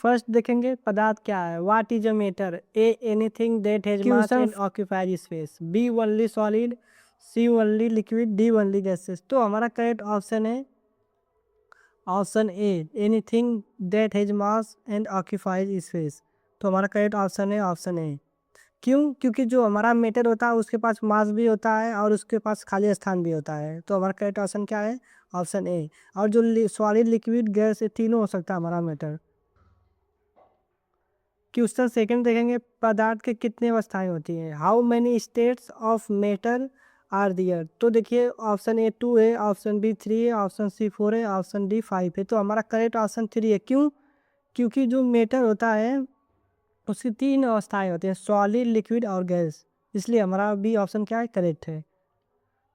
First देखेंगे पदार्थ क्या है। What is a matter? A anything that has mass and occupies space. B only solid. C only liquid. D only gases. तो हमारा correct option है option A anything that has mass and occupies space. तो हमारा correct option है option A. क्यों? क्योंकि जो हमारा मैटर होता है उसके पास मास भी होता है और उसके पास खाली स्थान भी होता है। तो हमारा करेक्ट ऑप्शन क्या है? ऑप्शन ए। और जो सॉलिड लिक्विड गैस ये तीनों हो सकता है हमारा मैटर। क्वेश्चन सेकंड देखेंगे पदार्थ के कितनी अवस्थाएं होती हैं। How many states of matter are there. तो देखिए ऑप्शन ए 2 है, ऑप्शन बी 3 है, ऑप्शन सी 4 है, ऑप्शन डी 5 है। तो हमारा करेक्ट ऑप्शन 3 है। क्यों? क्योंकि जो मैटर होता है उसकी 3 अवस्थाएं होती हैं, सॉलिड लिक्विड और गैस। इसलिए हमारा बी ऑप्शन क्या है? करेक्ट है।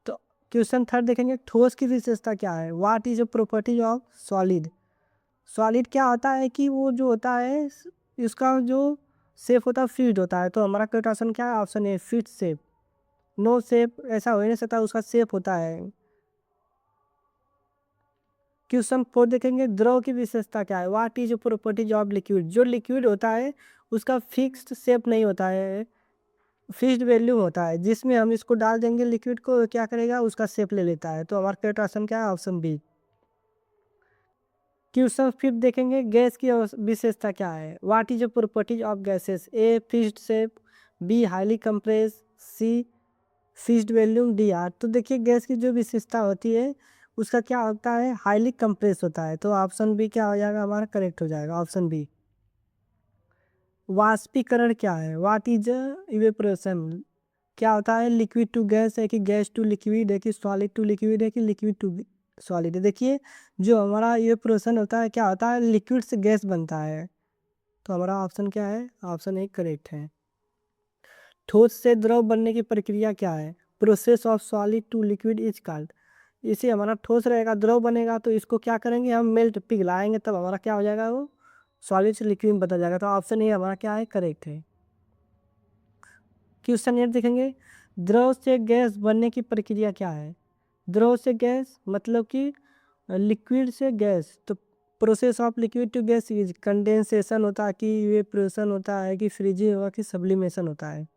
तो क्वेश्चन थर्ड देखेंगे ठोस की विशेषता क्या है। What is a property of solid. Solid क्या होता है कि वो जो होता है इसका जो शेप होता है फिक्स्ड होता है। तो हमारा करेक्ट ऑप्शन क्या है? Option A fixed shape. No shape ऐसा हो ही नहीं सकता, उसका शेप होता है। क्वेश्चन फोर देखेंगे द्रव की विशेषता क्या है। What is properties of liquid. जो लिक्विड होता है उसका फिक्स्ड शेप नहीं होता है, फिक्स्ड वैल्यू होता है। जिसमें हम इसको डाल देंगे लिक्विड को क्या करेगा? उसका शेप ले लेता है। तो हमारा करेक्ट ऑप्शन क्या है? Option B. क्वेश्चन फिफ्थ देखेंगे गैस की विशेषता क्या है। What is the properties of gases. A fixed shape. B highly compress. C fixed volume. D are. तो देखिए गैस की जो विशेषता होती है उसका क्या होता है? हाईली कंप्रेस होता है। तो ऑप्शन बी क्या हो जाएगा? हमारा करेक्ट हो जाएगा ऑप्शन बी। वाष्पीकरण क्या है। What is evaporation. क्या होता है? लिक्विड टू गैस है कि गैस टू लिक्विड है कि सॉलिड टू लिक्विड है कि लिक्विड टू सॉलिड है। देखिए जो हमारा इवेपोरेशन होता है क्या होता है? लिक्विड से गैस बनता है। तो हमारा ऑप्शन क्या है? ऑप्शन ए करेक्ट है। ठोस से द्रव बनने की प्रक्रिया क्या है। Process of solid to liquid is called. इसे हमारा ठोस रहेगा द्रव बनेगा तो इसको क्या करेंगे? हम मेल्ट पिघलाएंगे तब हमारा क्या हो जाएगा? वो सॉलिड से लिक्विड में बदल जाएगा। तो ऑप्शन ए हमारा क्या है? करेक्ट है। क्वेश्चन 8 देखेंगे द्रव से गैस बनने की प्रक्रिया क्या है। द्रव से गैस मतलब कि लिक्विड से गैस। तो process of liquid to gas is condensation होता है कि इवेपोरेशन होता है कि फ्रीजिंग होगा कि सब्लिमेशन होता है।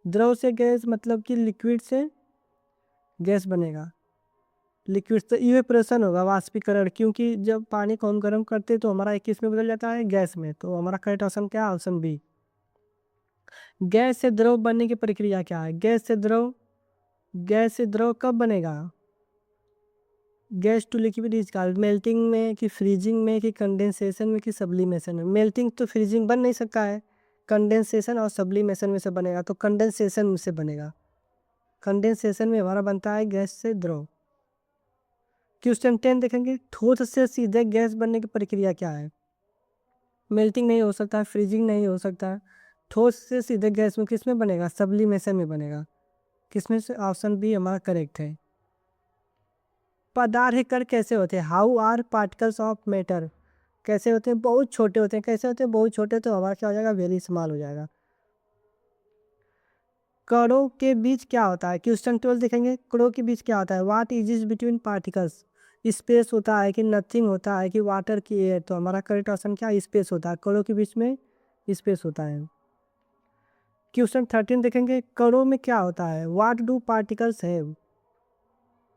द्रव से गैस मतलब कि लिक्विड से गैस बनेगा, लिक्विड से इवेपोरेशन होगा वाष्पीकरण। क्योंकि जब पानी को हम गर्म करते हैं तो हमारा एक किस में बदल जाता है? गैस में। तो हमारा करेक्ट ऑप्शन क्या है? Option B. गैस से द्रव बनने की प्रक्रिया क्या है। गैस से द्रव कब बनेगा? Gas to liquid is called melting में कि फ्रीजिंग में कि कंडेंसेशन में कि सब्लिमेशन में। मेल्टिंग तो फ्रीजिंग बन नहीं सकता है, कंडेंसेशन और सब्लिमेशन में से बनेगा। तो कंडेंसेशन में से बनेगा। कंडेंसेशन में हमारा बनता है गैस से द्रव। क्वेश्चन 10 देखेंगे ठोस से सीधे गैस बनने की प्रक्रिया क्या है। मेल्टिंग नहीं हो सकता, फ्रीजिंग नहीं हो सकता। ठोस से सीधे गैस में किस में बनेगा? सब्लिमेशन में बनेगा। किसमें से? ऑप्शन बी हमारा करेक्ट है। पदार्थ के कण कैसे होते हैं। How are particles of matter. कैसे होते हैं? बहुत छोटे होते हैं। कैसे होते हैं? बहुत छोटे। तो हमारा क्या हो जाएगा? वेरी स्मॉल हो जाएगा। कणों के बीच क्या होता है। क्वेश्चन 12 देखेंगे कणों के बीच क्या होता है। What is between particles. Space होता है कि नथिंग होता है कि वाटर की एयर। तो हमारा करेक्ट ऑप्शन क्या है? स्पेस होता है। कणों के बीच में स्पेस होता है। क्वेश्चन 13 देखेंगे कणों में क्या होता है। What do particles have.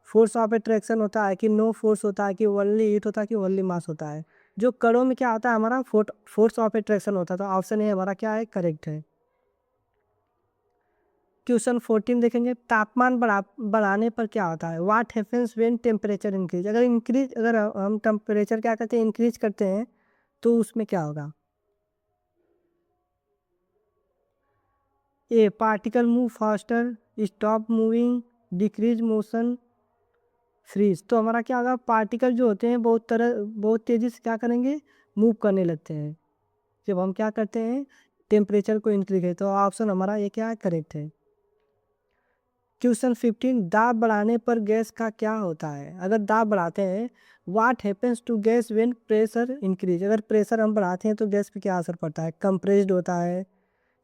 Force of attraction होता है कि नो फोर्स होता है कि ओनली हीट होता है कि ओनली मास होता है। जो कणों में क्या होता है हमारा? फोर्स ऑफ अट्रैक्शन होता है। तो ऑप्शन ए हमारा क्या है? करेक्ट है। क्वेश्चन 14 देखेंगे तापमान बढ़ाने पर क्या होता है। What happens when temperature increase. अगर हम टेम्परेचर क्या करते हैं? इंक्रीज करते हैं तो उसमें क्या होगा? A particle move faster, stop moving, decrease motion, freeze. तो हमारा क्या होगा? पार्टिकल जो होते हैं बहुत तेजी से क्या करेंगे? मूव करने लगते हैं जब हम क्या करते हैं? टेम्परेचर को इंक्रीज करें। तो ऑप्शन हमारा ये क्या है? करेक्ट है। क्वेश्चन 15 दाब बढ़ाने पर गैस का क्या होता है। अगर दाब बढ़ाते हैं what happens to gas when pressure increase. अगर प्रेशर हम बढ़ाते हैं तो गैस पे क्या असर पड़ता है? कंप्रेस्ड होता है,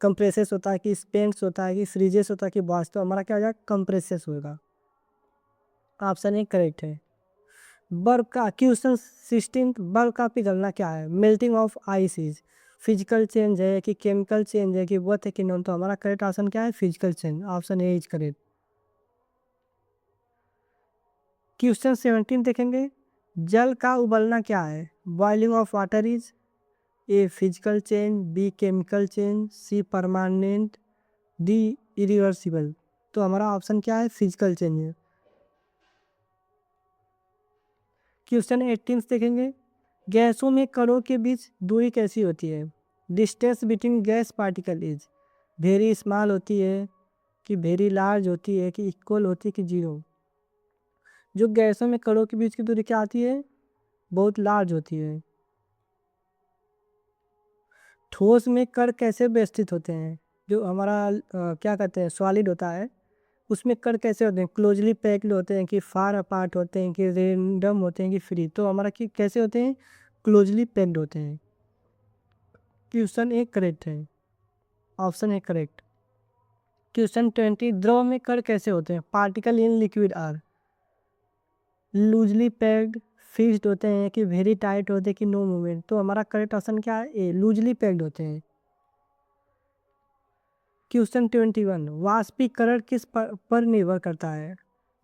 कंप्रेसेस होता है कि स्पेंड्स होता है कि फ्रीजेस होता है कि बॉस। तो हमारा क्या हो जाएगा? कंप्रेसेस होगा। ऑप्शन ए करेक्ट है। बर्फ का क्वेश्चन 16 बर्फ का पिघलना क्या है? Melting of ice is physical change है कि केमिकल चेंज है कि बोथ है कि नॉन? तो हमारा करेक्ट ऑप्शन क्या है? Physical change, option A is correct. Question 17 देखेंगे, जल का उबलना क्या है? Boiling of water is a physical change, B chemical change, C permanent, D irreversible. तो हमारा ऑप्शन क्या है? फिजिकल चेंज है। क्वेश्चन 18 देखेंगे, गैसों में कणों के बीच दूरी कैसी होती है? Distance between gas particle is very small होती है कि वेरी लार्ज होती है कि इक्वल होती है कि जीरो? जो गैसों में कणों के बीच की दूरी क्या आती है? बहुत लार्ज होती है। ठोस में कण कैसे व्यवस्थित होते हैं? जो हमारा क्या कहते हैं सॉलिड होता है, उसमें कण कैसे होते हैं? क्लोजली पैक्ड होते हैं कि फार अपार्ट होते हैं कि रेंडम होते हैं कि फ्री? तो हमारा कि कैसे होते हैं? क्लोजली पैक्ड होते हैं। क्वेश्चन ए करेक्ट है, ऑप्शन ए करेक्ट। क्वेश्चन 20 द्रव में कण कैसे होते हैं? Particle in liquid are loosely packed, fixed होते हैं कि वेरी टाइट होते हैं कि नो मूवमेंट? तो हमारा करेक्ट ऑप्शन क्या है? ए लूजली पैक्ड होते हैं। क्वेश्चन 21 वाष्पीकरण किस पर निर्भर करता है?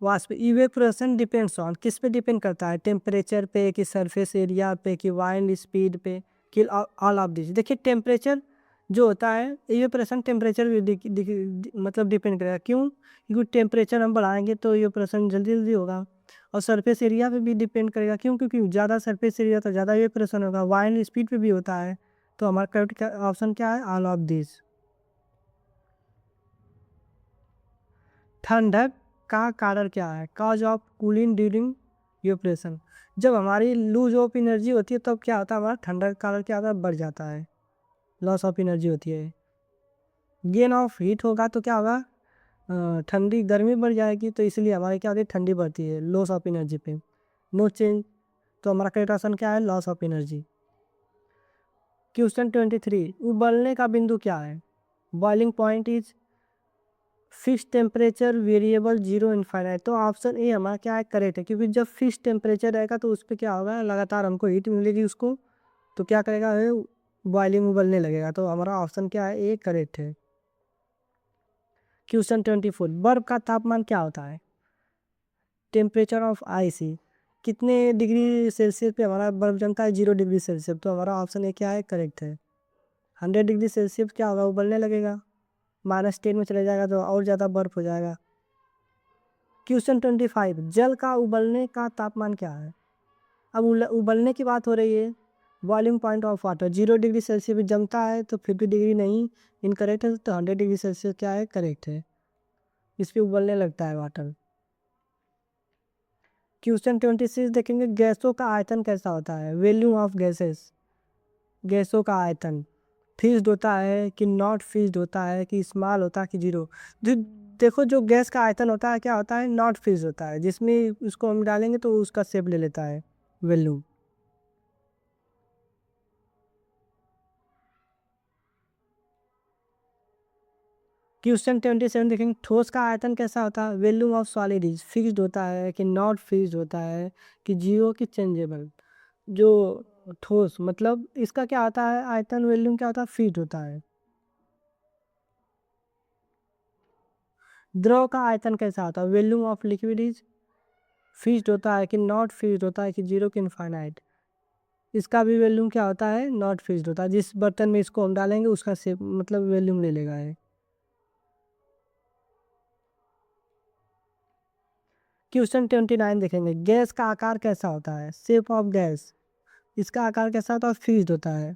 वाष्प इवेपोरेशन डिपेंड्स ऑन किस पे डिपेंड करता है? टेम्परेचर पे कि सरफेस एरिया पे कि वाइंड स्पीड पे कि ऑल ऑफ दिस? देखिए टेम्परेचर जो होता है, इवेपोरेशन टेम्परेचर भी मतलब डिपेंड करेगा। क्यों? क्योंकि टेम्परेचर हम बढ़ाएंगे तो इवेपोरेशन जल्दी जल्दी होगा। और सरफेस एरिया पे भी डिपेंड करेगा। क्यों? क्योंकि ज़्यादा सरफेस एरिया तो ज़्यादा इवेपोरेशन होगा। वाइंड स्पीड पे भी होता है। तो हमारा करेक्ट ऑप्शन क्या है? All of this. ठंडक का कारण क्या है? Cause of cooling during evaporation. जब हमारी लूज ऑफ एनर्जी होती है तब क्या होता है? हमारा ठंडक का कारण क्या होता है? बढ़ जाता है, लॉस ऑफ एनर्जी होती है। गेन ऑफ हीट होगा तो क्या होगा? ठंडी गर्मी बढ़ जाएगी, तो इसलिए हमारी क्या होती है? ठंडी बढ़ती है, लॉस ऑफ एनर्जी पे। No change. तो हमारा करेक्ट ऑप्शन क्या है? Loss of energy. क्वेश्चन 23 उबलने का बिंदु क्या है? Boiling point is fix temperature variable zero infinite? तो ऑप्शन ए हमारा क्या है? करेक्ट है। क्योंकि जब फिक्स टेम्परेचर रहेगा तो उस पर क्या होगा? लगातार हमको हीट मिलेगी उसको, तो क्या करेगा? बॉइलिंग उबलने लगेगा। तो हमारा ऑप्शन क्या है? ए करेक्ट है। क्वेश्चन 24 बर्फ का तापमान क्या होता है? टेम्परेचर ऑफ आइस कितने डिग्री सेल्सियस पे हमारा बर्फ जमता है? 0 डिग्री सेल्सियस। तो हमारा ऑप्शन ए क्या है? करेक्ट है। 100 डिग्री सेल्सियस क्या होगा? उबलने लगेगा। -10 में चले जाएगा तो और ज़्यादा बर्फ हो जाएगा। क्वेश्चन 25 जल का उबलने का तापमान क्या है? अब उबलने की बात हो रही है। Boiling point of water 0 degree Celsius पे जमता है तो 50 डिग्री नहीं, इनकरेक्ट है। तो 100 डिग्री सेल्सियस क्या है? करेक्ट है। इस पे उबलने लगता है वाटर। क्वेश्चन 26 देखेंगे, गैसों का आयतन कैसा होता है? Volume of gases. गैसों का आयतन फिक्स्ड होता है कि नॉट फिक्स्ड होता है कि स्मॉल होता है कि जीरो? जो देखो जो गैस का आयतन होता है क्या होता है? नॉट फिक्स्ड होता है, जिसमें उसको हम डालेंगे तो उसका शेप ले लेता है वॉल्यूम। क्वेश्चन 27 देखेंगे, ठोस का आयतन कैसा होता है? Volume of solid is fixed होता है कि नॉट फिक्स्ड होता है कि जीरो कि चेंजेबल? जो ठोस मतलब इसका क्या आता है? आयतन वॉल्यूम क्या होता है? फिक्स्ड होता है। द्रव का आयतन कैसा होता है? Volume of liquid is fixed होता है कि नॉट फिक्स्ड होता है कि जीरो कि इनफाइनाइट? इसका भी वॉल्यूम क्या होता है? नॉट फिक्स्ड होता है। जिस बर्तन में इसको हम डालेंगे उसका शेप मतलब वॉल्यूम ले लेगा है। क्वेश्चन 29 देखेंगे, गैस का आकार कैसा होता है? शेप ऑफ गैस इसका आकार कैसा होता है? फिक्स्ड होता है।